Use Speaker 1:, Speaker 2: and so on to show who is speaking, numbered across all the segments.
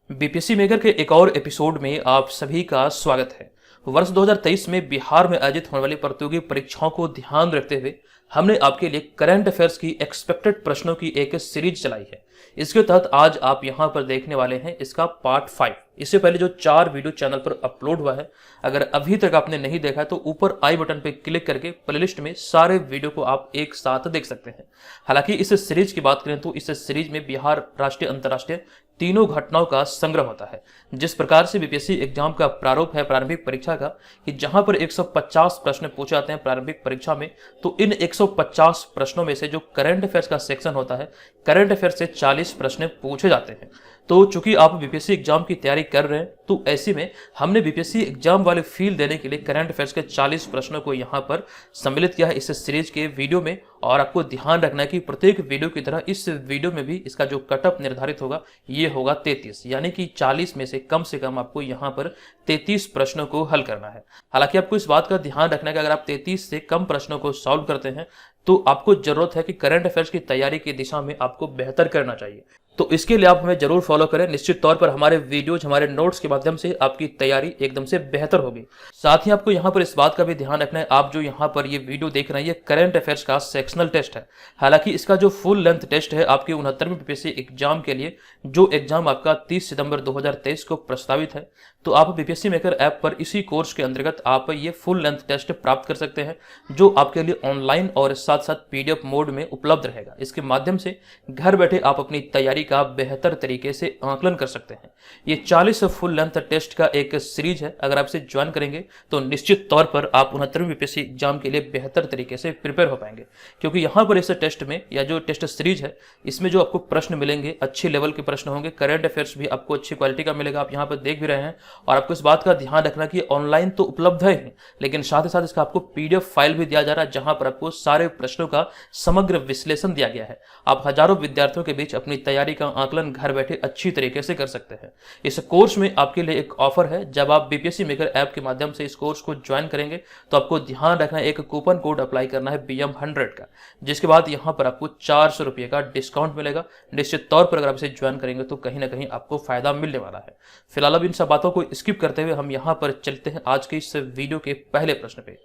Speaker 1: BPSC maker के एक और एपिसोड में आप सभी का स्वागत है। वर्ष 2023 में बिहार में आयोजित होने वाली प्रतियोगी परीक्षाओं को ध्यान रखते हुए हमने आपके लिए करंट अफेयर्स की एक्सपेक्टेड प्रश्नों की एक सीरीज चलाई है। इसके तहत आज आप यहां पर देखने वाले हैं इसका पार्ट 5। इससे पहले जो 4 वीडियो चैनल पर अपलोड हुआ है, अगर अभी तक आपने नहीं देखा तो ऊपर आई बटन पर क्लिक करके प्लेलिस्ट में सारे वीडियो को आप एक साथ देख सकते हैं। हालांकि इस सीरीज की बात करें तो इस सीरीज में बिहार, राष्ट्रीय, अंतर्राष्ट्रीय तीनों घटनाओं का संग्रह होता है। जिस प्रकार से बीपीएससी एग्जाम का प्रारूप है प्रारंभिक परीक्षा का, कि जहां पर 150 प्रश्न पूछे जाते हैं प्रारंभिक परीक्षा में, तो इन 150 प्रश्नों में से जो करंट अफेयर्स का सेक्शन होता है, करंट अफेयर्स से 40 प्रश्न पूछे जाते हैं। तो चूंकि आप बीपीएससी एग्जाम की तैयारी कर रहे हैं, तो ऐसे में हमने बीपीएससी एग्जाम वाले फील देने के लिए करंट अफेयर्स के 40 प्रश्नों को यहाँ पर सम्मिलित किया है इस सीरीज के वीडियो में। और आपको ध्यान रखना है कि प्रत्येक वीडियो की तरह इस वीडियो में भी इसका जो कटअप निर्धारित होगा ये होगा 33, यानी कि 40 में से कम आपको यहाँ पर 33 प्रश्नों को हल करना है। हालांकि आपको इस बात का ध्यान रखना है कि अगर आप 33 से कम प्रश्नों को सॉल्व करते हैं तो आपको जरूरत है कि करंट अफेयर्स की तैयारी की दिशा में आपको बेहतर करना चाहिए। तो इसके लिए आप हमें जरूर फॉलो करें। निश्चित तौर पर हमारे वीडियोज, हमारे नोट्स के माध्यम से आपकी तैयारी एकदम से बेहतर होगी। साथ ही आपको यहाँ पर इस बात का भी ध्यान रखना है, आप जो यहाँ पर ये वीडियो देख रहे हैं ये करंट अफेयर्स का सेक्शनल टेस्ट है। हालांकि इसका जो फुल लेंथ टेस्ट है आपके 69वें बीपीएससी एग्जाम के लिए, जो एग्जाम आपका 30 सितंबर 2023 को प्रस्तावित है, तो आप बीपीएससी मेकर ऐप पर इसी कोर्स के अंतर्गत आप ये फुल लेंथ टेस्ट प्राप्त कर सकते हैं, जो आपके लिए ऑनलाइन और साथ साथ पीडीएफ मोड में उपलब्ध रहेगा। इसके माध्यम से घर बैठे आप अपनी तैयारी का बेहतर तरीके से आकलन कर सकते हैं। ये 40 फुल लेंथ टेस्ट का एक सीरीज है। अगर आप इसे ज्वाइन करेंगे तो निश्चित तौर पर आप 69वें बीपीएससी एग्जाम के लिए बेहतर तरीके से प्रिपेयर हो पाएंगे, क्योंकि यहाँ पर इस टेस्ट में या जो टेस्ट सीरीज है इसमें जो आपको प्रश्न मिलेंगे अच्छे लेवल के प्रश्न होंगे। करंट अफेयर्स भी आपको अच्छी क्वालिटी का मिलेगा, आप यहाँ पर देख भी रहे हैं। और आपको इस बात का ध्यान रखना कि ऑनलाइन तो उपलब्ध है, लेकिन साथ ही साथ इसका आपको पीडीएफ फाइल भी दिया जा रहा है, जहां पर आपको सारे प्रश्नों का समग्र विश्लेषण दिया गया है। आप हजारों विद्यार्थियों के बीच अपनी तैयारी का आकलन घर बैठे अच्छी तरीके से कर सकते हैं। इस कोर्स में आपके लिए एक ऑफर है। जब आप बीपीएससी मेकर ऐप के माध्यम से इस कोर्स को ज्वाइन करेंगे तो आपको ध्यान रखना है, एक कूपन कोड अप्लाई करना है BM100 का, जिसके बाद यहां पर आपको 400 रुपये का डिस्काउंट मिलेगा। निश्चित तौर पर अगर आप इसे ज्वाइन करेंगे तो कहीं ना कहीं आपको फायदा मिलने वाला है। फिलहाल अब इन सब बातों को स्किप करते हुए हम यहां पर चलते हैं आज के इस वीडियो के पहले प्रश्न पे।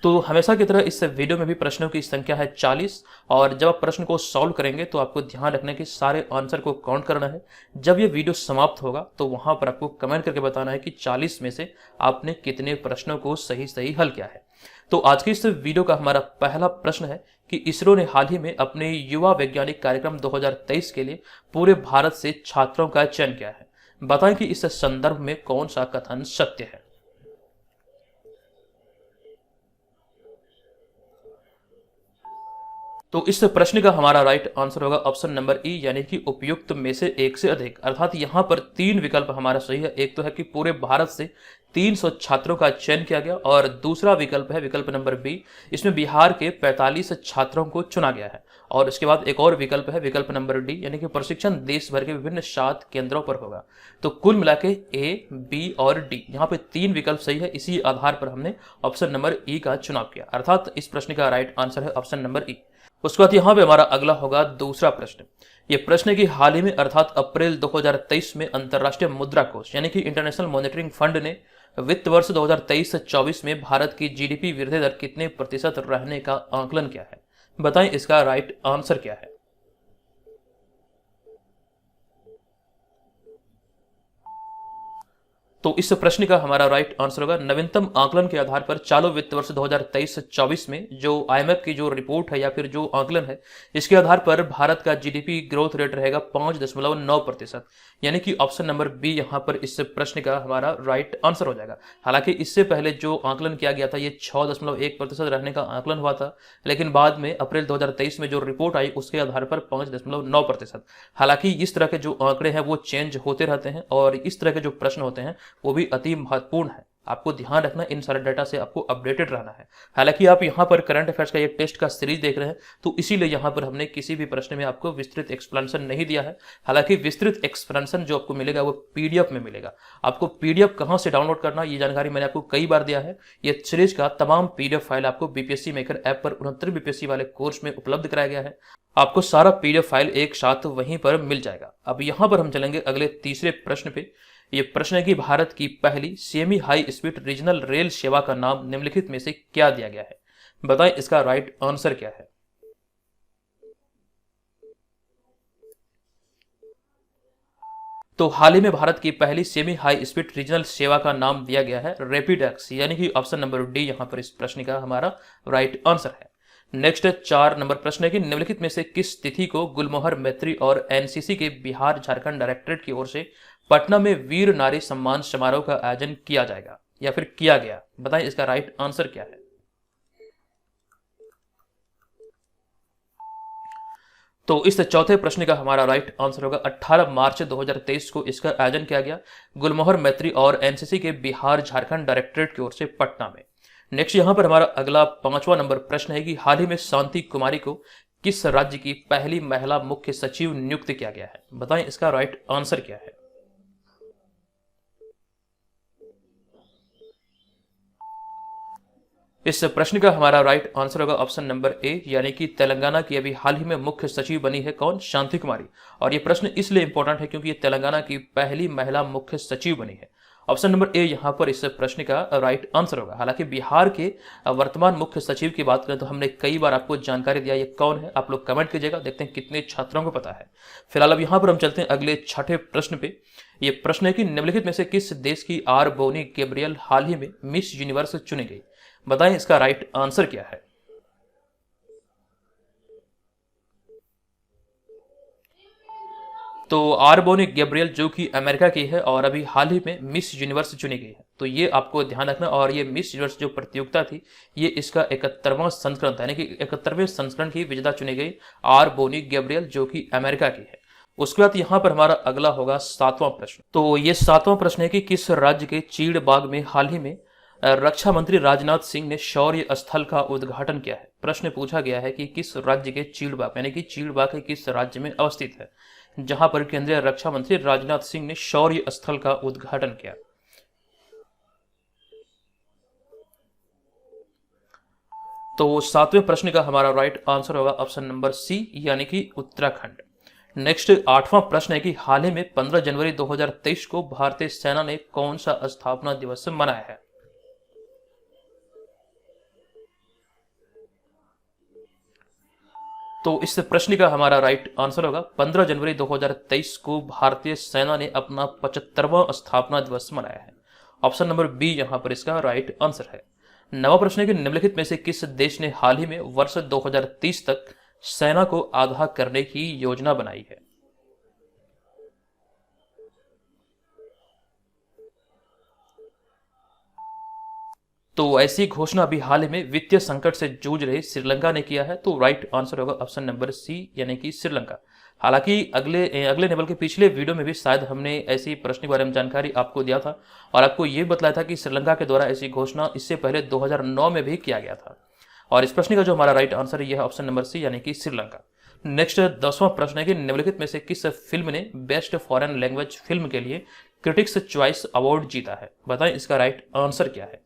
Speaker 1: तो हमेशा की तरह इस वीडियो में भी प्रश्नों की संख्या है 40, और जब आप प्रश्न को सॉल्व करेंगे तो आपको ध्यान रखना है कि सारे आंसर को काउंट करना है। जब ये वीडियो समाप्त होगा तो वहां पर आपको कमेंट करके बताना है कि 40 में से आपने कितने प्रश्नों को सही हल किया है। तो आज के इस वीडियो का हमारा पहला प्रश्न है कि इसरो ने हाल ही में अपने युवा वैज्ञानिक कार्यक्रम 2023 के लिए पूरे भारत से छात्रों का चयन किया है। बताएं कि इस संदर्भ में कौन सा कथन सत्य है। तो इस प्रश्न का हमारा राइट आंसर होगा ऑप्शन नंबर ई, यानी कि उपयुक्त में से एक से अधिक। अर्थात यहां पर 3 विकल्प हमारा सही है। एक तो है कि पूरे भारत से 300 छात्रों का चयन किया गया, और दूसरा विकल्प है विकल्प नंबर बी, इसमें बिहार के 45 छात्रों को चुना गया है। और इसके बाद एक और विकल्प है विकल्प नंबर डी, यानी कि प्रशिक्षण देश भर के विभिन्न 7 केंद्रों पर होगा। तो कुल मिला के ए, बी और डी, यहाँ पे 3 विकल्प सही है। इसी आधार पर हमने ऑप्शन नंबर ई का चुनाव किया, अर्थात इस प्रश्न का राइट आंसर है ऑप्शन नंबर ई। उसके बाद यहाँ पे हमारा अगला होगा दूसरा प्रश्न। ये प्रश्न की हाल ही में अर्थात अप्रैल 2023 में अंतर्राष्ट्रीय मुद्रा कोष यानी कि इंटरनेशनल मॉनेटरी फंड ने वित्त वर्ष 2023-24 में भारत की जीडीपी वृद्धि दर कितने प्रतिशत रहने का आकलन किया है। बताएं इसका राइट आंसर क्या है। तो इस प्रश्न का हमारा राइट आंसर होगा नवीनतम आकलन के आधार पर चालू वित्त वर्ष 2023-24 में जो आईएमएफ की जो रिपोर्ट है या फिर जो आकलन है, इसके आधार पर भारत का जीडीपी ग्रोथ रेट रहेगा 5.9%, यानी कि ऑप्शन नंबर बी यहाँ पर इस प्रश्न का हमारा राइट आंसर हो जाएगा। हालांकि इससे पहले जो आकलन किया गया था ये 6.1% रहने का आकलन हुआ था, लेकिन बाद में अप्रैल 2023 में जो रिपोर्ट आई उसके आधार पर 5.9%। हालांकि इस तरह के जो आंकड़े हैं वो चेंज होते रहते हैं, और इस तरह के जो प्रश्न होते हैं वो भी अति महत्वपूर्ण है। आपको ध्यान रखना, इन सारे डाटा से आपको अपडेटेड रहना है। हालांकि आप यहाँ पर करंट अफेयर्स का एक टेस्ट का सीरीज देख रहे हैं, तो इसीलिए यहाँ पर हमने किसी भी प्रश्न में आपको विस्तृत एक्सप्लेनेशन नहीं दिया है। हालांकि विस्तृत एक्सप्लेनेशन जो आपको मिलेगा वो पीडीएफ में मिलेगा। आपको पीडीएफ कहाँ से डाउनलोड करना, ये जानकारी मैंने आपको कई बार दिया है। ये सीरीज का तमाम पीडीएफ फाइल आपको बीपीएससी मेकर ऐप पर 69 बीपीएससी वाले कोर्स में उपलब्ध कराया गया है। आपको सारा पीडीएफ फाइल एक साथ वहीं पर मिल जाएगा। अब यहाँ पर हम चलेंगे अगले तीसरे प्रश्न पे। ये प्रश्न है कि भारत की पहली semi high speed regional rail सेवा का नाम निम्नलिखित में से क्या दिया गया है? बताएं इसका राइट आंसर क्या है। तो हाल ही में भारत की पहली सेमी हाई स्पीड रीजनल सेवा का नाम दिया गया है रैपिड एक्स, यानी कि ऑप्शन नंबर डी यहां पर इस प्रश्न का हमारा राइट आंसर है। नेक्स्ट 4 नंबर प्रश्न है कि निम्नलिखित में से किस तिथि को गुलमोहर मैत्री और एनसीसी के बिहार झारखंड डायरेक्टरेट की ओर से पटना में वीर नारी सम्मान समारोह का आयोजन किया जाएगा या फिर किया गया? बताएं इसका राइट आंसर क्या है। तो इस चौथे प्रश्न का हमारा राइट आंसर होगा 18 मार्च 2023 को इसका आयोजन किया गया गुलमोहर मैत्री और एनसीसी के बिहार झारखंड डायरेक्टरेट की ओर से पटना में। नेक्स्ट यहां पर हमारा अगला 5वां नंबर प्रश्न है कि हाल ही में शांति कुमारी को किस राज्य की पहली महिला मुख्य सचिव नियुक्त किया गया है? बताएं इसका राइट आंसर क्या है। इस प्रश्न का हमारा राइट आंसर होगा ऑप्शन नंबर ए, यानी कि तेलंगाना की अभी हाल ही में मुख्य सचिव बनी है कौन? शांति कुमारी। और ये प्रश्न इसलिए इंपॉर्टेंट है क्योंकि ये तेलंगाना की पहली महिला मुख्य सचिव बनी है। ऑप्शन नंबर ए यहां पर इस प्रश्न का राइट आंसर होगा। हालांकि बिहार के वर्तमान मुख्य सचिव की बात करें तो हमने कई बार आपको जानकारी दिया, ये कौन है? आप लोग कमेंट कीजिएगा, देखते हैं कितने छात्रों को पता है। फिलहाल अब यहां पर हम चलते हैं अगले छठे प्रश्न पे। ये प्रश्न है कि निम्नलिखित में से किस देश की आर बोनी गैब्रियल हाल ही में मिस यूनिवर्स चुनी गई? बताएं इसका राइट आंसर क्या है। तो आरबोनी गैब्रियल जो कि अमेरिका की है और अभी हाल ही में मिस यूनिवर्स चुनी गई है, तो ये आपको ध्यान रखना। और ये मिस यूनिवर्स जो प्रतियोगिता थी, ये इसका 71वां संस्करण था, यानी कि 71वें संस्करण की विजेता चुनी गई आरबोनी गैब्रियल जो कि अमेरिका की है। उसके बाद यहाँ पर हमारा अगला होगा 7वां प्रश्न। तो ये 7वां प्रश्न है कि किस राज्य के चीड़ बाग में हाल ही में रक्षा मंत्री राजनाथ सिंह ने शौर्य स्थल का उद्घाटन किया है? प्रश्न पूछा गया है कि किस राज्य के चीड़ बाग, यानी कि चीड़ बाग किस राज्य में अवस्थित है, जहां पर केंद्रीय रक्षा मंत्री राजनाथ सिंह ने शौर्य स्थल का उद्घाटन किया। तो 7वें प्रश्न का हमारा राइट आंसर होगा ऑप्शन नंबर सी, यानी कि उत्तराखंड। नेक्स्ट 8वां प्रश्न है कि हाल ही में 15 जनवरी 2023 को भारतीय सेना ने कौन सा स्थापना दिवस मनाया है? तो इस प्रश्न का हमारा राइट आंसर होगा 15 जनवरी 2023 को भारतीय सेना ने अपना 75वां स्थापना दिवस मनाया है। ऑप्शन नंबर बी यहां पर इसका राइट आंसर है। 9वां प्रश्न है कि निम्नलिखित में से किस देश ने हाल ही में वर्ष 2030 तक सेना को आधा करने की योजना बनाई है? तो ऐसी घोषणा अभी हाल ही में वित्तीय संकट से जूझ रही श्रीलंका ने किया है। तो राइट आंसर होगा ऑप्शन नंबर सी, यानी कि श्रीलंका। हालांकि अगले लेवल के पिछले वीडियो में भी शायद हमने ऐसी प्रश्न के बारे में जानकारी आपको दिया था और आपको ये बताया था कि श्रीलंका के द्वारा ऐसी घोषणा इससे पहले 2009 में भी किया गया था। और इस प्रश्न का जो हमारा राइट आंसर है यह है ऑप्शन नंबर सी, यानी कि श्रीलंका। नेक्स्ट 10वां प्रश्न है कि निम्नलिखित में से किस फिल्म ने बेस्ट फॉरेन लैंग्वेज फिल्म के लिए क्रिटिक्स चॉइस अवार्ड जीता है? बताएं इसका राइट आंसर क्या है।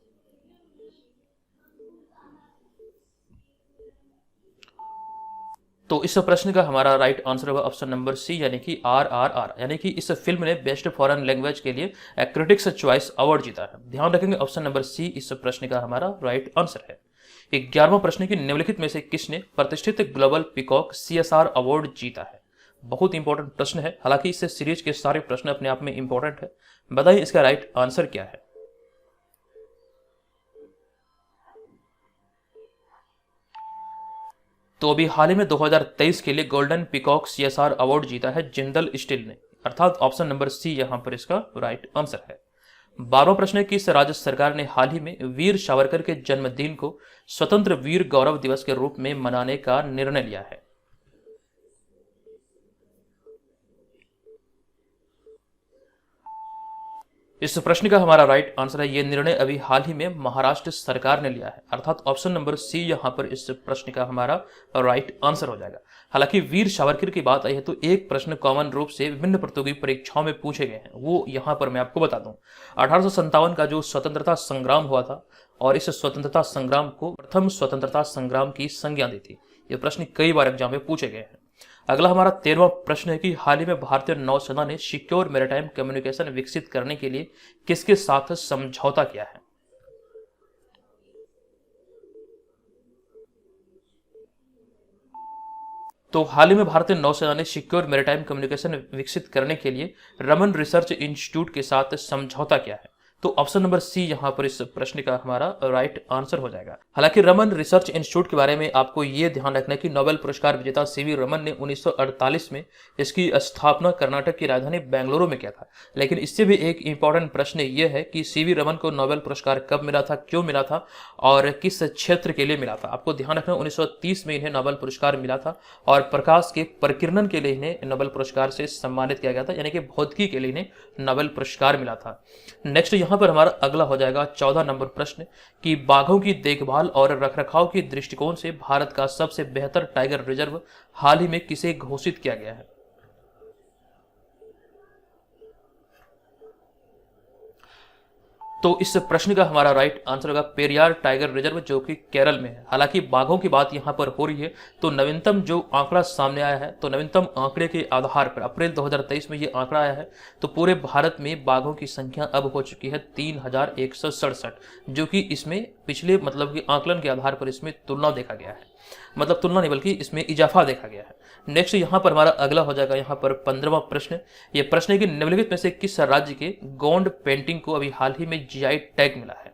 Speaker 1: तो इस प्रश्न का हमारा राइट आंसर होगा ऑप्शन नंबर सी, यानी कि RRR, यानी कि इस फिल्म ने बेस्ट फॉरेन लैंग्वेज के लिए क्रिटिक्स चॉइस अवार्ड जीता है। ध्यान रखेंगे ऑप्शन नंबर सी इस प्रश्न का हमारा राइट आंसर है। 11वां प्रश्न की निम्नलिखित में से किसने प्रतिष्ठित ग्लोबल पीकॉक CSR अवार्ड जीता है? बहुत इंपॉर्टेंट प्रश्न है, हालांकि इस सीरीज के सारे प्रश्न अपने आप में इंपॉर्टेंट है। बताइए इसका राइट आंसर क्या है। तो अभी हाल ही में 2023 के लिए गोल्डन पीकॉक CSR अवार्ड जीता है जिंदल स्टील ने, अर्थात ऑप्शन नंबर सी यहां पर इसका राइट आंसर है। 12वां प्रश्न है कि किस राज्य सरकार ने हाल ही में वीर सावरकर के जन्मदिन को स्वतंत्र वीर गौरव दिवस के रूप में मनाने का निर्णय लिया है? इस प्रश्न का हमारा राइट आंसर है ये निर्णय अभी हाल ही में महाराष्ट्र सरकार ने लिया है, अर्थात ऑप्शन नंबर सी यहां पर इस प्रश्न का हमारा राइट आंसर हो जाएगा। हालांकि वीर सावरकर की बात आई है तो एक प्रश्न कॉमन रूप से विभिन्न प्रतियोगी परीक्षाओं में पूछे गए हैं, वो यहां पर मैं आपको बता दूं। 1857 का जो स्वतंत्रता संग्राम हुआ था और इस स्वतंत्रता संग्राम को प्रथम स्वतंत्रता संग्राम की संज्ञा दी थी। ये प्रश्न कई बार एग्जाम में पूछे गए हैं। अगला हमारा 13वां प्रश्न है कि हाल ही में भारतीय नौसेना ने सिक्योर मैरीटाइम कम्युनिकेशन विकसित करने के लिए किसके साथ समझौता किया है। तो हाल ही में भारतीय नौसेना ने सिक्योर मैरीटाइम कम्युनिकेशन विकसित करने के लिए रमन रिसर्च इंस्टीट्यूट के साथ समझौता किया है। तो ऑप्शन नंबर सी यहां पर इस प्रश्न का हमारा राइट आंसर हो जाएगा। हालांकि रमन रिसर्च इंस्टीट्यूट के बारे में आपको यह ध्यान रखना है कि नोबेल पुरस्कार विजेता सीवी रमन ने 1948 में इसकी स्थापना कर्नाटक की राजधानी बेंगलुरु में किया था। लेकिन इससे भी एक इंपॉर्टेंट प्रश्न यह है कि सीवी रमन को नोबेल पुरस्कार कब मिला था, क्यों मिला था और किस क्षेत्र के लिए मिला था। आपको ध्यान रखना 1930 में इन्हें नोबेल पुरस्कार मिला था और प्रकाश के प्रकीर्णन के लिए इन्हें नोबेल पुरस्कार से सम्मानित किया गया था, यानी कि भौतिकी के लिए इन्हें नोबेल पुरस्कार मिला था। नेक्स्ट यहां पर हमारा अगला हो जाएगा 14 नंबर प्रश्न कि बाघों की देखभाल और रखरखाव के दृष्टिकोण से भारत का सबसे बेहतर टाइगर रिजर्व हाल ही में किसे घोषित किया गया है। तो इस प्रश्न का हमारा राइट आंसर होगा पेरियार टाइगर रिजर्व, जो कि केरल में है। हालांकि बाघों की बात यहां पर हो रही है तो नवीनतम जो आंकड़ा सामने आया है, तो नवीनतम आंकड़े के आधार पर अप्रैल 2023 में ये आंकड़ा आया है तो पूरे भारत में बाघों की संख्या अब हो चुकी है 3167, जो कि इसमें पिछले मतलब कि आंकलन के आधार पर इसमें तुलना देखा गया है, मतलब तुलना नहीं बल्कि इसमें इजाफा देखा गया है। नेक्स्ट यहां पर हमारा अगला हो जाएगा यहाँ पर 15वां प्रश्न। यह प्रश्न है कि निम्नलिखित में से किस राज्य के गोंड पेंटिंग को अभी हाल ही में जीआई टैग मिला है।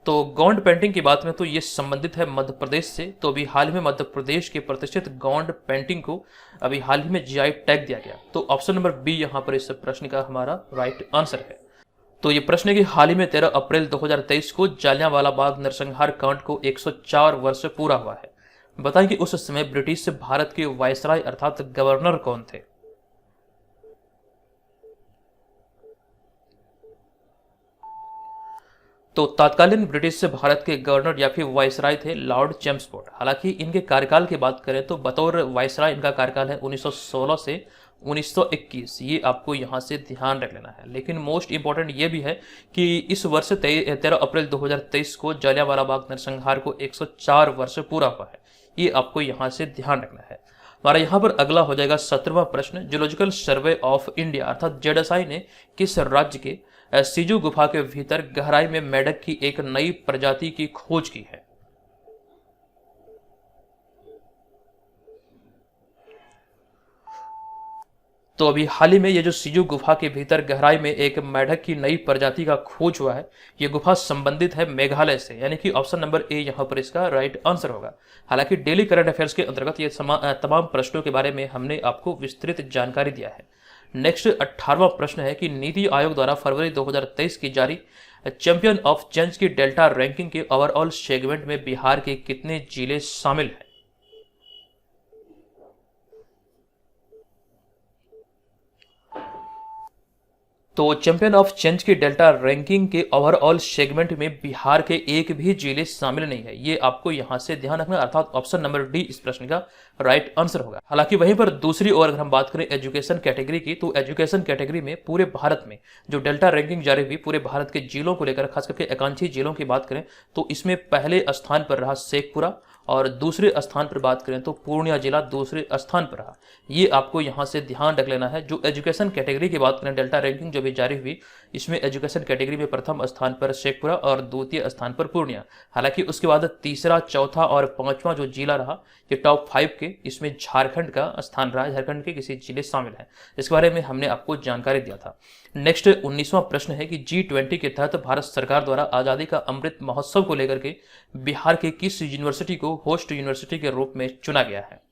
Speaker 1: तो गोंड पेंटिंग की बात में तो ये संबंधित है मध्य प्रदेश से। तो अभी हाल ही में मध्य प्रदेश के प्रतिष्ठित गोंड पेंटिंग को अभी हाल ही में जीआई टैग दिया गया। तो ऑप्शन नंबर बी यहां पर इस प्रश्न का हमारा राइट आंसर है। तो ये प्रश्न है कि हाल ही में 13 अप्रैल 2023 को जलियांवाला बाग नरसंहार कांड को 104 वर्ष पूरा हुआ है। बताएं कि उस समय ब्रिटिश भारत के वायसराय अर्थात गवर्नर कौन थे। तो तत्कालीन ब्रिटिश भारत के गवर्नर या फिर वायसराय थे लॉर्ड चेम्सफोर्ड। हालांकि इनके कार्यकाल की बात करें तो बतौर वायसराय इनका कार्यकाल है 1916 से 1921। ये आपको यहां से ध्यान रख लेना है। लेकिन मोस्ट इंपॉर्टेंट ये भी है कि इस वर्ष 13 अप्रैल 2023 को जलियांवाला बाग नरसंहार को 104 वर्ष पूरा हुआ है। ये आपको यहां से ध्यान रखना है। हमारा यहाँ पर अगला हो जाएगा 17वां प्रश्न। जूलॉजिकल सर्वे ऑफ इंडिया अर्थात जेडएसआई ने किस राज्य के सिजु गुफा के भीतर गहराई में मेढक की एक नई प्रजाति की खोज की है। तो अभी हाल ही में ये जो सिजु गुफा के भीतर गहराई में एक मेढक की नई प्रजाति का खोज हुआ है, ये गुफा संबंधित है मेघालय से, यानी कि ऑप्शन नंबर ए यहां पर इसका राइट आंसर होगा। हालांकि डेली करंट अफेयर्स के अंतर्गत ये तमाम प्रश्नों के बारे में हमने आपको विस्तृत जानकारी दिया है। नेक्स्ट 18वां प्रश्न है कि नीति आयोग द्वारा फरवरी 2023 की जारी चैंपियन ऑफ चेंज की डेल्टा रैंकिंग के ओवरऑल सेगमेंट में बिहार के कितने जिले शामिल हैं। तो चैंपियन ऑफ चेंज की डेल्टा रैंकिंग के ओवरऑल सेगमेंट में बिहार के एक भी जिले शामिल नहीं है। ये आपको यहां से ध्यान रखना, अर्थात ऑप्शन नंबर डी इस प्रश्न का राइट आंसर होगा। हालांकि वहीं पर दूसरी ओर अगर हम बात करें एजुकेशन कैटेगरी की, तो एजुकेशन कैटेगरी में पूरे भारत में जो डेल्टा रैंकिंग जारी हुई पूरे भारत के जिलों को लेकर, खास करके आकांक्षी जिलों की बात करें तो इसमें पहले स्थान पर रहा शेखपुरा और दूसरे स्थान पर बात करें तो पूर्णिया जिला दूसरे स्थान पर रहा। ये आपको यहां से ध्यान रख लेना है। जो एजुकेशन कैटेगरी की बात करें डेल्टा रैंकिंग जो भी जारी हुई, इसमें एजुकेशन कैटेगरी में प्रथम स्थान पर शेखपुरा और द्वितीय स्थान पर पूर्णिया। हालांकि उसके बाद तीसरा, चौथा और पांचवां जो जिला रहा ये टॉप 5 के, इसमें झारखंड का स्थान रहा। झारखंड के किसी जिले शामिल हैं, इसके बारे में हमने आपको जानकारी दिया था। नेक्स्ट 19वां प्रश्न है कि G20 के तहत भारत सरकार द्वारा आजादी का अमृत महोत्सव को लेकर के बिहार के किस यूनिवर्सिटी को होस्ट यूनिवर्सिटी के रूप में चुना गया है।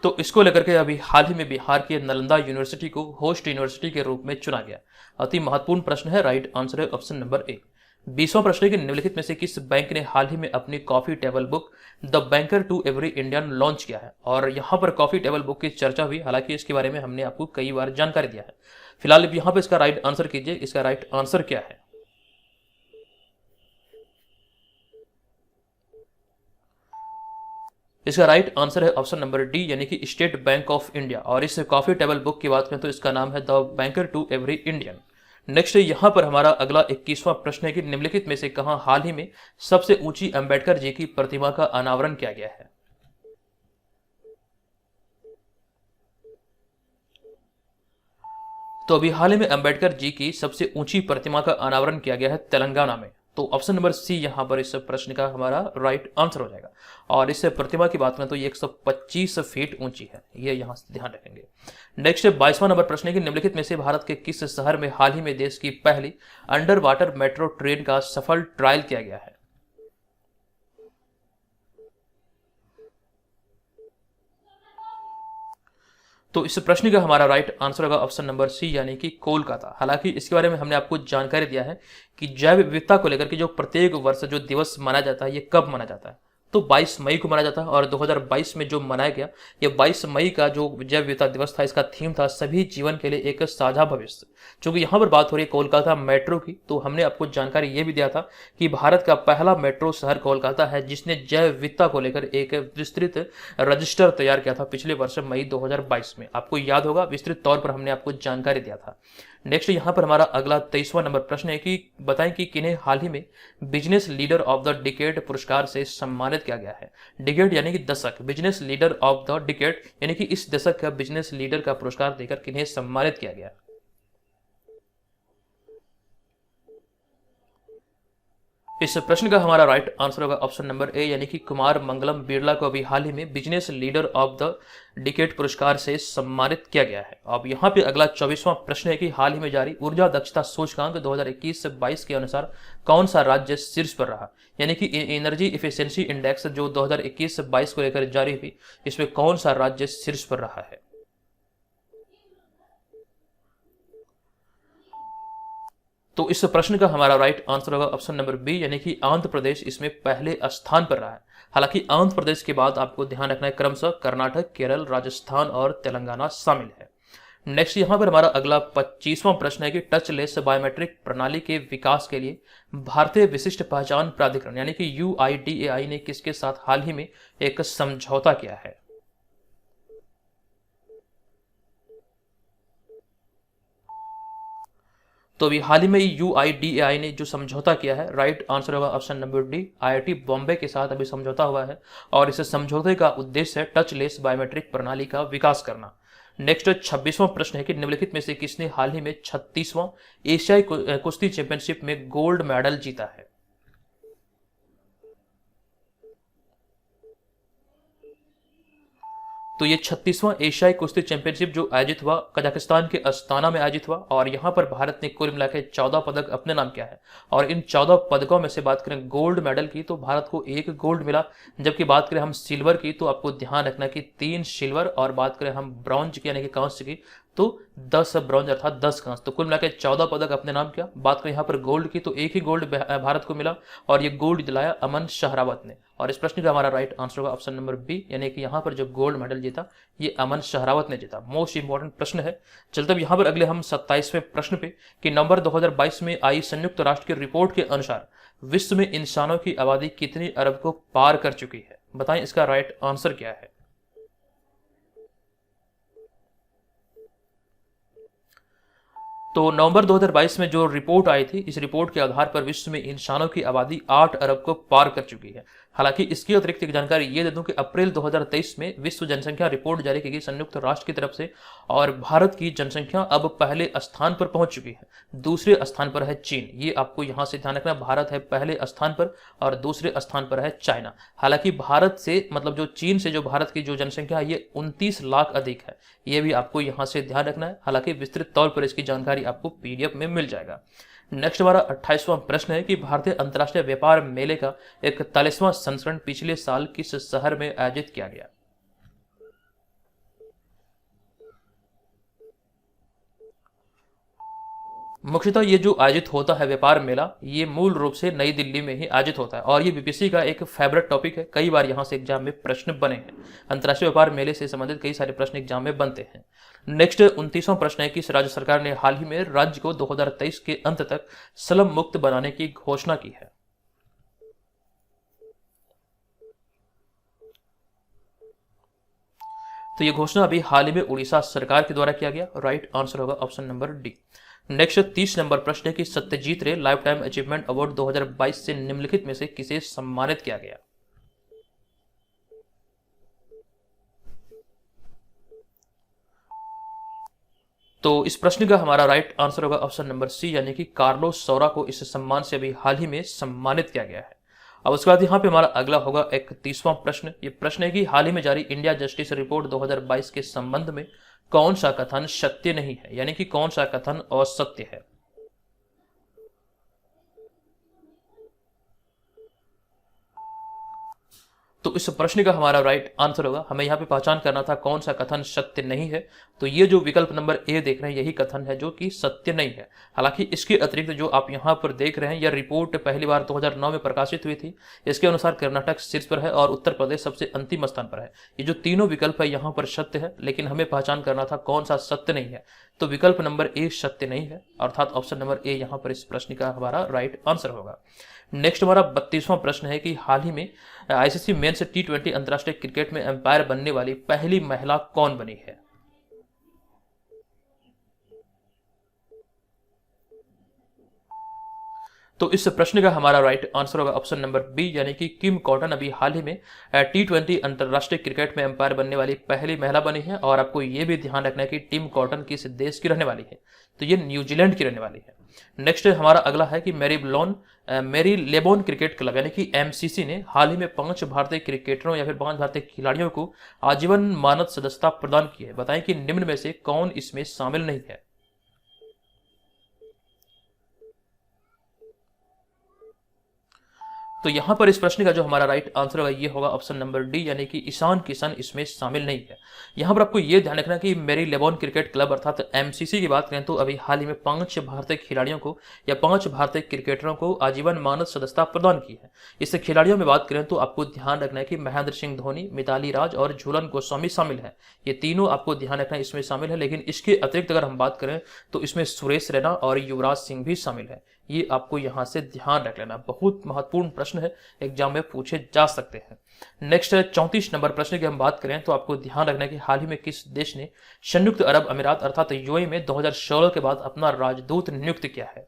Speaker 1: तो इसको लेकर के अभी हाल ही में बिहार के नालंदा यूनिवर्सिटी को होस्ट यूनिवर्सिटी के रूप में चुना गया। अति महत्वपूर्ण प्रश्न है, राइट आंसर है ऑप्शन नंबर ए। 20वां प्रश्न है कि निम्नलिखित में से किस बैंक ने हाल ही में अपनी coffee table book the banker to every Indian launch किया है। और यहाँ पर कॉफी टेबल बुक की चर्चा हुई, हालांकि इसके बारे में हमने आपको कई बार जानकारी दिया है। फिलहाल यहाँ पर इसका राइट आंसर कीजिए, इसका राइट आंसर क्या है। इसका राइट आंसर है ऑप्शन नंबर डी, यानी कि स्टेट बैंक ऑफ इंडिया। और इस कॉफी टेबल बुक की बात करें तो इसका नाम है the banker to every Indian. Next यहां पर हमारा अगला 21वां प्रश्न है कि निम्नलिखित में से कहां हाल ही में सबसे ऊंची अंबेडकर जी की प्रतिमा का अनावरण किया गया है। तो अभी हाल ही में अंबेडकर जी की सबसे ऊंची प्रतिमा का अनावरण किया गया है तेलंगाना में। तो ऑप्शन नंबर सी यहां पर इस प्रश्न का हमारा राइट आंसर हो जाएगा। और इस प्रतिमा की बात करें तो ये 125 फीट ऊंची है, ये यहां से ध्यान रखेंगे। नेक्स्ट 22वां नंबर प्रश्न है कि निम्नलिखित में से भारत के किस शहर में हाल ही में देश की पहली अंडर वाटर मेट्रो ट्रेन का सफल ट्रायल किया गया है। तो इस प्रश्न का हमारा राइट आंसर होगा ऑप्शन नंबर सी, यानी कि कोलकाता। हालांकि इसके बारे में हमने आपको जानकारी दिया है कि जैव विविधता को लेकर के जो प्रत्येक वर्ष जो दिवस मनाया जाता है ये कब मनाया जाता है। तो 22 मई को मनाया जाता है। और 2022 में जो मनाया गया, ये 22 मई का जो जैव विविधता दिवस था, इसका थीम था सभी जीवन के लिए एक साझा भविष्य। चूंकि यहाँ पर बात हो रही है कोलकाता मेट्रो की, तो हमने आपको जानकारी ये भी दिया था कि भारत का पहला मेट्रो शहर कोलकाता है जिसने जैव विविधता को लेकर एक विस्तृत रजिस्टर तैयार किया था पिछले वर्ष मई 2022 में। आपको याद होगा, विस्तृत तौर पर हमने आपको जानकारी दिया था। नेक्स्ट यहाँ पर हमारा अगला 23वां नंबर प्रश्न है कि बताएं कि किन्हें हाल ही में business leader of the decade पुरस्कार से सम्मानित किया गया है। डिकेड यानी कि दशक, business leader of the decade यानी कि इस दशक का बिजनेस लीडर का पुरस्कार देकर किन्हें सम्मानित किया गया। इस प्रश्न का हमारा राइट आंसर होगा ऑप्शन नंबर ए, यानी कि कुमार मंगलम बिरला को अभी हाल ही में business leader of the decade पुरस्कार से सम्मानित किया गया है। अब यहाँ पे अगला 24वां प्रश्न है कि हाल ही में जारी ऊर्जा दक्षता सूचकांक 2021 से 22 के अनुसार कौन सा राज्य शीर्ष पर रहा। यानी कि एनर्जी इफिशिएंसी इंडेक्स जो 2021 से 22 को लेकर जारी हुई, इसमें कौन सा राज्य शीर्ष पर रहा है। तो इस प्रश्न का हमारा राइट आंसर होगा ऑप्शन नंबर बी, यानी कि आंध्र प्रदेश इसमें पहले स्थान पर रहा है। हालांकि आंध्र प्रदेश के बाद आपको ध्यान रखना है क्रमशः कर्नाटक, केरल, राजस्थान और तेलंगाना शामिल है। नेक्स्ट यहाँ पर हमारा अगला 25वां प्रश्न है कि टचलेस बायोमेट्रिक प्रणाली के विकास के लिए भारतीय विशिष्ट पहचान प्राधिकरण यानी कि UIDAI ने किसके साथ हाल ही में एक समझौता किया है। तो अभी हाल ही में UIDAI ने जो समझौता किया है, राइट आंसर होगा option number D, IIT Bombay के साथ अभी समझौता हुआ है। और इस समझौते का उद्देश्य है टचलेस बायोमेट्रिक प्रणाली का विकास करना। नेक्स्ट 26वां प्रश्न है कि निम्नलिखित में से किसने हाल ही में 36वां एशियाई कुश्ती चैंपियनशिप में गोल्ड मेडल जीता है। तो ये 36वां एशियाई कुश्ती चैंपियनशिप जो आयोजित हुआ कजाकिस्तान के अस्ताना में आयोजित हुआ, और यहाँ पर भारत ने कुल मिलाकर 14 पदक अपने नाम किया है। और इन 14 पदकों में से बात करें गोल्ड मेडल की, तो भारत को 1 गोल्ड मिला। जबकि बात करें हम सिल्वर की, तो आपको ध्यान रखना कि 3 सिल्वर, और बात करें हम ब्रॉन्ज की यानी कि कांस्य की, तो 10 ब्रॉन्ज अर्थात 10 कांस्य। तो कुल मिलाकर 14 पदक अपने नाम किया। बात करें यहाँ पर गोल्ड की, तो 1 ही गोल्ड भारत को मिला, और ये गोल्ड दिलाया अमन शहरावत ने। और इस प्रश्न का हमारा राइट आंसर होगा ऑप्शन नंबर बी, यानी कि यहाँ पर जो गोल्ड मेडल जीता ये अमन शहरावत ने जीता। मोस्ट इंपॉर्टेंट प्रश्न है। चलते अब यहाँ पर अगले हम 27वें प्रश्न पे कि नवंबर 2022 में आई संयुक्त राष्ट्र की रिपोर्ट के अनुसार विश्व में इंसानों की आबादी कितनी अरब को पार कर चुकी है। बताएं इसका राइट आंसर क्या है। तो नवंबर 2022 में जो रिपोर्ट आई थी, इस रिपोर्ट के आधार पर विश्व में इंसानों की आबादी 8 अरब को पार कर चुकी है। हालांकि इसकी अतिरिक्त एक जानकारी ये दे दूं कि अप्रैल 2023 में विश्व जनसंख्या रिपोर्ट जारी की गई संयुक्त राष्ट्र की तरफ से, और भारत की जनसंख्या अब पहले स्थान पर पहुंच चुकी है। दूसरे स्थान पर है चीन। ये आपको यहां से ध्यान रखना, भारत है पहले स्थान पर और दूसरे स्थान पर है चाइना। हालांकि भारत से मतलब जो चीन से जो भारत की जो जनसंख्या है ये 29 लाख अधिक है। ये भी आपको यहां से ध्यान रखना है। हालांकि विस्तृत तौर पर इसकी जानकारी आपको PDF में मिल जाएगा। नेक्स्ट हमारा 28वां प्रश्न है कि भारतीय अंतर्राष्ट्रीय व्यापार मेले का 41वां संस्करण पिछले साल किस शहर में आयोजित किया गया। मुख्यतः ये जो आयोजित होता है व्यापार मेला, ये मूल रूप से नई दिल्ली में ही आयोजित होता है और ये बीपीएससी का एक फेवरेट टॉपिक है। कई बार यहाँ से एग्जाम में प्रश्न बने हैं। अंतर्राष्ट्रीय व्यापार मेले से संबंधित कई सारे प्रश्न एग्जाम में बनते हैं। नेक्स्ट 29वां प्रश्न है कि इस राज्य सरकार ने हाल ही में राज्य को 2023 के अंत तक स्लम मुक्त बनाने की घोषणा की है। तो ये घोषणा अभी हाल ही में उड़ीसा सरकार के द्वारा किया गया। राइट आंसर होगा option number D. Next 30 number प्रश्न है कि सत्यजीत रे लाइफ टाइम अचीवमेंट अवार्ड 2022 से निम्नलिखित में से किसे सम्मानित किया गया। तो इस प्रश्न का हमारा राइट आंसर होगा ऑप्शन नंबर सी, यानी कि कार्लोस सौरा को इस सम्मान से अभी हाल ही में सम्मानित किया गया है। अब उसके बाद यहाँ पे हमारा अगला होगा 31वां प्रश्न। ये प्रश्न है कि हाल ही में जारी इंडिया जस्टिस रिपोर्ट 2022 के संबंध में कौन सा कथन सत्य नहीं है, यानी कि कौन सा कथन असत्य है। तो इस प्रश्न का हमारा राइट आंसर होगा, हमें यहाँ पे पहचान करना था कौन सा कथन सत्य नहीं है। तो ये जो विकल्प नंबर ए देख रहे हैं यही कथन है जो कि सत्य नहीं है। हालांकि इसके अतिरिक्त जो आप यहाँ पर देख रहे हैं यह रिपोर्ट पहली बार 2009 में प्रकाशित हुई थी। इसके अनुसार कर्नाटक शीर्ष पर है और उत्तर प्रदेश सबसे अंतिम स्थान पर है। ये जो तीनों विकल्प है यहाँ पर सत्य है, लेकिन हमें पहचान करना था कौन सा सत्य नहीं है। तो विकल्प नंबर ए सत्य नहीं है, अर्थात ऑप्शन नंबर ए यहाँ पर इस प्रश्न का हमारा राइट आंसर होगा। नेक्स्ट हमारा 32वां प्रश्न है कि हाल ही में आईसीसी मेंस T20 अंतर्राष्ट्रीय क्रिकेट में अंपायर बनने वाली पहली महिला कौन बनी है। तो इस प्रश्न का हमारा राइट आंसर होगा ऑप्शन नंबर बी, यानी कि किम कॉटन अभी हाल ही में T20 अंतर्राष्ट्रीय क्रिकेट में अंपायर बनने वाली पहली महिला बनी है। और आपको ये भी ध्यान रखना है कि टिम कॉटन किस देश की रहने वाली है, तो ये न्यूजीलैंड की रहने वाली है। नेक्स्ट हमारा अगला है कि मेरी लेबोन क्रिकेट क्लब यानी कि एमसीसी ने हाल ही में 5 भारतीय क्रिकेटरों या फिर 5 भारतीय खिलाड़ियों को आजीवन मानद सदस्यता प्रदान की है। बताएं कि निम्न में से कौन इसमें शामिल नहीं है। तो यहां पर इस प्रश्न का जो हमारा राइट आंसर होगा ये होगा ऑप्शन नंबर डी, यानी कि ईशान किशन इसमें शामिल नहीं है। यहां पर आपको ये ध्यान रखना कि मेरी लेबोन क्रिकेट क्लब अर्थात एमसीसी की बात करें तो अभी हाल ही में 5 भारतीय खिलाड़ियों को या 5 भारतीय क्रिकेटरों को आजीवन मानद सदस्यता प्रदान की है। इससे खिलाड़ियों में बात करें तो आपको ध्यान रखना है कि महेंद्र सिंह धोनी, मिताली राज और झूलन गोस्वामी शामिल है। ये तीनों आपको ध्यान रखना इसमें शामिल है। लेकिन इसके अतिरिक्त अगर हम बात करें तो इसमें सुरेश रैना और युवराज सिंह भी शामिल है। ये आपको यहां से ध्यान रख लेना, बहुत महत्वपूर्ण प्रश्न है, एग्जाम में पूछे जा सकते हैं। नेक्स्ट 34 नंबर प्रश्न की हम बात करें तो आपको ध्यान रखना है कि हाल ही में किस देश ने संयुक्त अरब अमीरात अर्थात यूएई में 2016 के बाद अपना राजदूत नियुक्त किया है।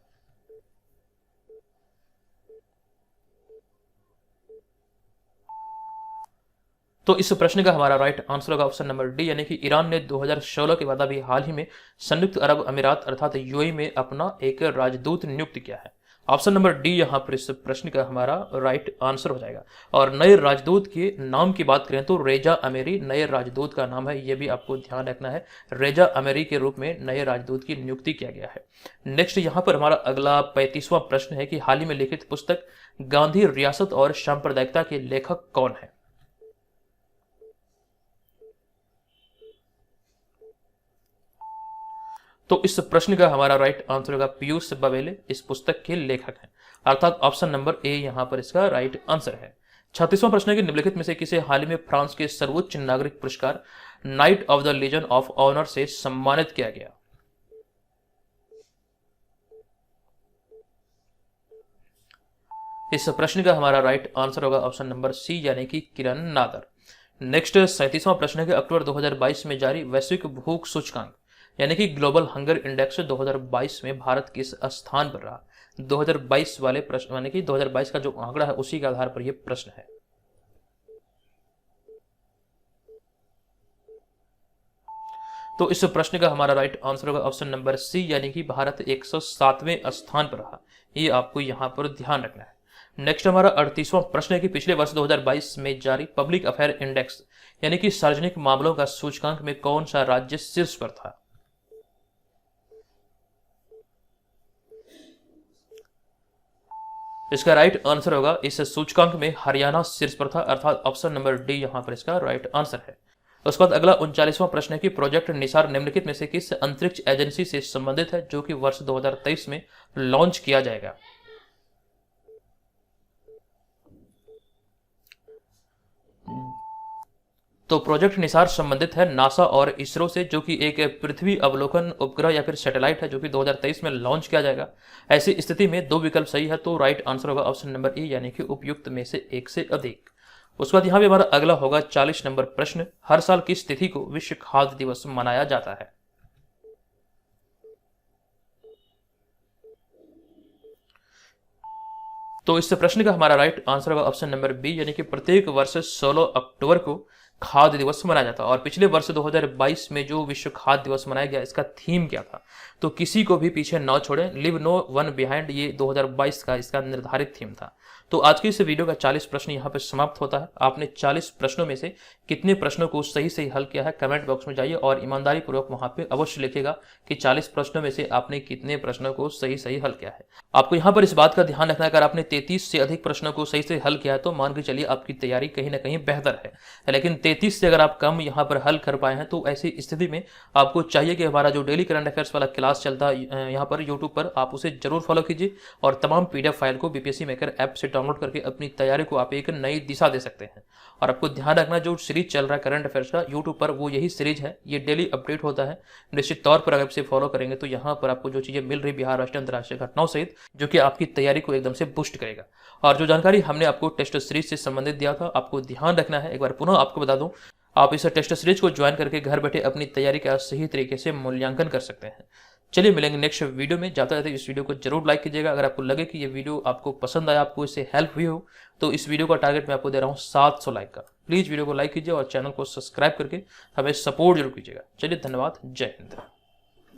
Speaker 1: तो इस प्रश्न का हमारा राइट आंसर होगा ऑप्शन नंबर डी, यानी कि ईरान ने 2016 के बाद अभी हाल ही में संयुक्त अरब अमीरात अर्थात यूएई में अपना एक राजदूत नियुक्त किया है। ऑप्शन नंबर डी यहाँ पर इस प्रश्न का हमारा राइट आंसर हो जाएगा। और नए राजदूत के नाम की बात करें तो रेजा अमेरी नए राजदूत का नाम है। यह भी आपको ध्यान रखना है, रेजा अमेरी के रूप में नए राजदूत की नियुक्ति किया गया है। नेक्स्ट यहाँ पर हमारा अगला 35वां प्रश्न है कि हाल ही में लिखित पुस्तक गांधी रियासत और सांप्रदायिकता के लेखक कौन है। तो इस प्रश्न का हमारा राइट आंसर होगा पीयूष बवेले इस पुस्तक के लेखक हैं, अर्थात ऑप्शन नंबर ए यहां पर इसका राइट आंसर है। 36वां प्रश्न है कि निम्नलिखित में से किसे हाल ही में फ्रांस के सर्वोच्च नागरिक पुरस्कार knight of the legion of honour से सम्मानित किया गया। इस प्रश्न का हमारा राइट आंसर होगा ऑप्शन नंबर सी, यानी कि किरण नादर। नेक्स्ट 37वां प्रश्न है कि अक्टूबर 2022 में जारी वैश्विक भूख सूचकांक यानी कि ग्लोबल हंगर इंडेक्स 2022 में भारत किस स्थान पर रहा। 2022 वाले प्रश्न यानी कि 2022 का जो आंकड़ा है उसी के आधार पर यह प्रश्न है। तो इस प्रश्न का हमारा राइट आंसर होगा ऑप्शन नंबर सी, यानी कि भारत 107वें स्थान पर रहा। ये आपको यहां पर ध्यान रखना है। नेक्स्ट हमारा 38वां प्रश्न है कि पिछले वर्ष 2022 में जारी पब्लिक अफेयर इंडेक्स यानी कि सार्वजनिक मामलों का सूचकांक में कौन सा राज्य शीर्ष पर था। इसका राइट आंसर होगा इस सूचकांक में हरियाणा शीर्ष पर था, अर्थात ऑप्शन नंबर डी यहां पर इसका राइट आंसर है। उसके बाद अगला 39वां प्रश्न है कि प्रोजेक्ट निसार निम्नलिखित में से किस अंतरिक्ष एजेंसी से संबंधित है जो कि वर्ष 2023 में लॉन्च किया जाएगा। तो प्रोजेक्ट निसार संबंधित है नासा और इसरो से, जो कि एक पृथ्वी अवलोकन उपग्रह या फिर सैटेलाइट है जो कि 2023 में लॉन्च किया जाएगा। ऐसी स्थिति में दो विकल्प सही है, तो राइट आंसर होगा ऑप्शन नंबर ए यानी कि उपयुक्त में से एक से अधिक। उसके बाद यहाँ पे हमारा अगला होगा 40 नंबर प्रश्न, हर साल किस तिथि को विश्व खाद्य दिवस मनाया जाता है। तो इस प्रश्न का हमारा राइट आंसर होगा ऑप्शन नंबर बी यानी कि प्रत्येक वर्ष 16 अक्टूबर को खाद्य दिवस मनाया जाता है। और पिछले वर्ष 2022 में जो विश्व खाद्य दिवस मनाया गया, इसका थीम क्या था, तो किसी को भी पीछे न छोड़ें, लिव नो वन बिहाइंड, ये 2022 का इसका निर्धारित थीम था। तो आज की इस वीडियो का 40 प्रश्न यहाँ पर समाप्त होता है। आपने 40 प्रश्नों में से कितने प्रश्नों को सही सही हल किया है, कमेंट बॉक्स में जाइए और ईमानदारी पूर्वक वहां पे अवश्य लिखिएगा कि 40 प्रश्नों में से आपने कितने प्रश्नों को सही सही हल किया है। आपको यहाँ पर इस बात का ध्यान रखना है, अगर आपने 33 से अधिक प्रश्नों को सही से हल किया है तो मान के चलिए आपकी तैयारी कहीं ना कहीं बेहतर है, लेकिन 33 से अगर आप कम यहाँ पर हल कर पाए हैं तो ऐसी स्थिति में आपको चाहिए कि हमारा जो डेली करंट अफेयर्स वाला क्लास चलता है यहाँ पर यूट्यूब पर, आप उसे जरूर फॉलो कीजिए और तमाम PDF फाइल को बीपीएससी मेकर ऐप से डाउनलोड करके अपनी तैयारी को आप एक नई दिशा दे सकते हैं। और आपको ध्यान रखना, जो सीरीज चल रहा है करंट अफेयर्स का यूट्यूब पर, वो यही सीरीज है, ये डेली अपडेट होता है। निश्चित तौर पर अगर इसे फॉलो करेंगे तो यहाँ पर आपको जो चीजें मिल रही बिहार राष्ट्रीय अंतर्राष्ट्रीय घटनाओं सहित, जो कि आपकी तैयारी को एकदम से बूस्ट करेगा। और जो जानकारी हमने आपको टेस्ट सीरीज से संबंधित दिया था, आपको ध्यान रखना है, एक बार पुनः आपको बता दूं, आप इस टेस्ट सीरीज को ज्वाइन करके घर बैठे अपनी तैयारी का सही तरीके से मूल्यांकन कर सकते हैं। चलिए मिलेंगे नेक्स्ट वीडियो में। जाते जाते इस वीडियो को जरूर लाइक कीजिएगा। अगर आपको लगे कि ये वीडियो आपको पसंद आया, आपको इससे हेल्प हुई हो, तो इस वीडियो का टारगेट मैं आपको दे रहा हूँ 700 लाइक का। प्लीज वीडियो को लाइक कीजिए और चैनल को सब्सक्राइब करके हमें सपोर्ट जरूर कीजिएगा। चलिए धन्यवाद, जय हिंद।